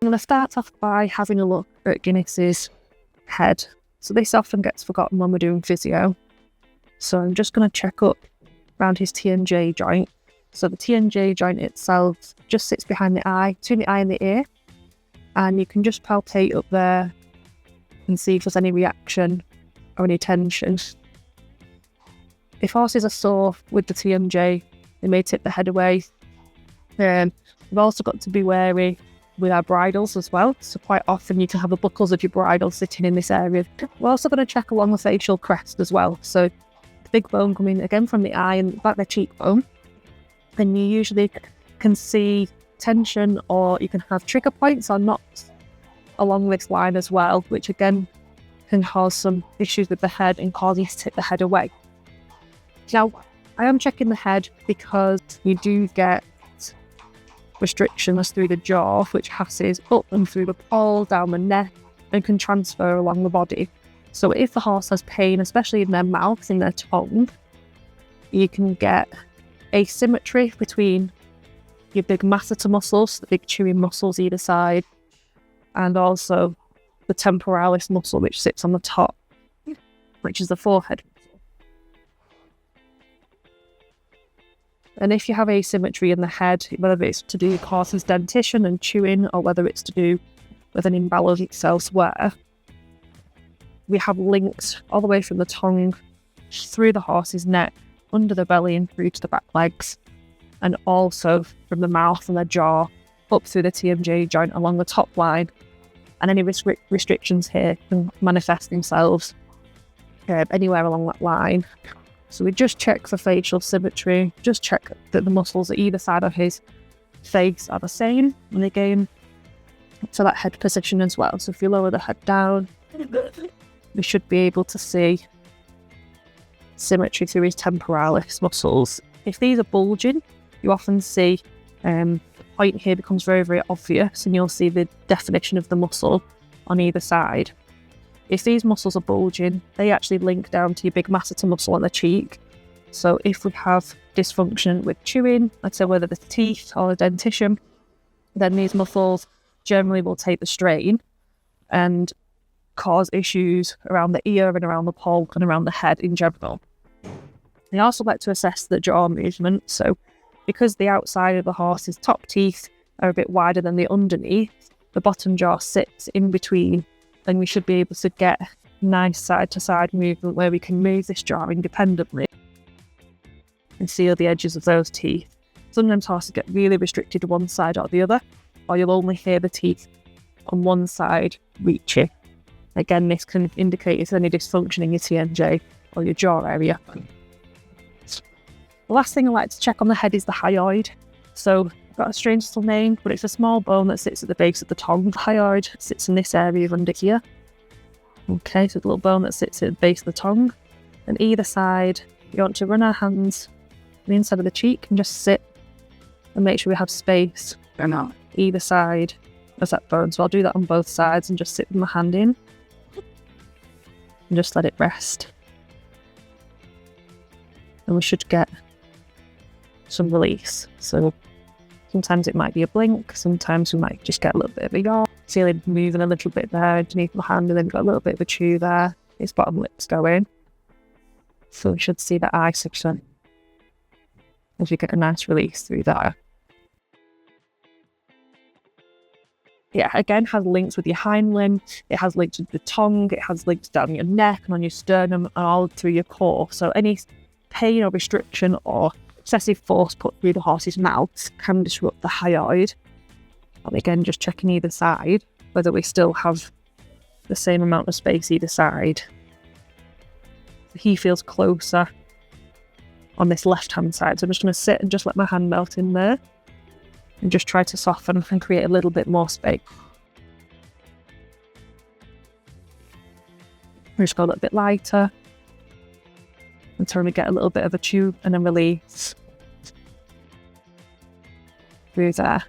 I'm going to start off by having a look at Guinness's head. So this often gets forgotten when we're doing physio. So I'm just going to check up around his TNJ joint. So the TNJ joint itself just sits behind the eye, between the eye and the ear. And you can just palpate up there and see if there's any reaction or any tension. If horses are sore with the TMJ, they may tip the head away. We've also got to be wary with our bridles as well. So quite often you can have the buckles of your bridle sitting in this area. We're also going to check along the facial crest as well. So the big bone coming again from the eye and back the cheekbone. And you usually can see tension, or you can have trigger points or knots along this line as well, which again can cause some issues with the head and cause you to tip the head away. Now, I am checking the head because you do get restrictions through the jaw, which passes up and through the poll, down the neck, and can transfer along the body. So if the horse has pain, especially in their mouth, in their tongue, you can get asymmetry between your big masseter muscles, the big chewing muscles either side, and also the temporalis muscle, which sits on the top, which is the forehead. And if you have asymmetry in the head, whether it's to do with horse's dentition and chewing, or whether it's to do with an imbalance elsewhere, we have links all the way from the tongue, through the horse's neck, under the belly and through to the back legs, and also from the mouth and the jaw, up through the TMJ joint along the top line. And any restrictions here can manifest themselves anywhere along that line. So we just check for facial symmetry, just check that the muscles at either side of his face are the same, and again, to that head position as well. So if you lower the head down, we should be able to see symmetry through his temporalis muscles. If these are bulging, you often see the point here becomes very, very obvious, and you'll see the definition of the muscle on either side. If these muscles are bulging, they actually link down to your big masseter muscle on the cheek. So if we have dysfunction with chewing, let's say whether the teeth or the dentition, then these muscles generally will take the strain and cause issues around the ear and around the poll and around the head in general. They also like to assess the jaw movement. So because the outside of the horse's top teeth are a bit wider than the underneath, the bottom jaw sits in between, and we should be able to get nice side-to-side movement where we can move this jaw independently and seal the edges of those teeth. Sometimes horses get really restricted to one side or the other, or you'll only hear the teeth on one side reaching. Again, this can indicate if there's any dysfunction in your TNJ or your jaw area. The last thing I like to check on the head is the hyoid. So I've got a strange little name, but it's a small bone that sits at the base of the tongue. The hyoid sits in this area under here. Okay, so the little bone that sits at the base of the tongue. And either side, you want to run our hands on the inside of the cheek and just sit and make sure we have space on either side of that bone. So I'll do that on both sides and just sit with my hand in and just let it rest. And we should get some release. So sometimes it might be a blink, sometimes we might just get a little bit of a yawn, feeling moving a little bit there underneath my hand, and then got a little bit of a chew there. His bottom lip's going. So we should see the eye section as we get a nice release through there. Yeah, again, has links with your hind limb, it has links with the tongue, it has links down your neck and on your sternum and all through your core. So any pain or restriction or excessive force put through the horse's mouth can disrupt the hyoid. And again, just checking either side, whether we still have the same amount of space either side. He feels closer on this left-hand side, so I'm just going to sit and just let my hand melt in there and just try to soften and create a little bit more space. We just go a little bit lighter until we get a little bit of a chew and then release through there.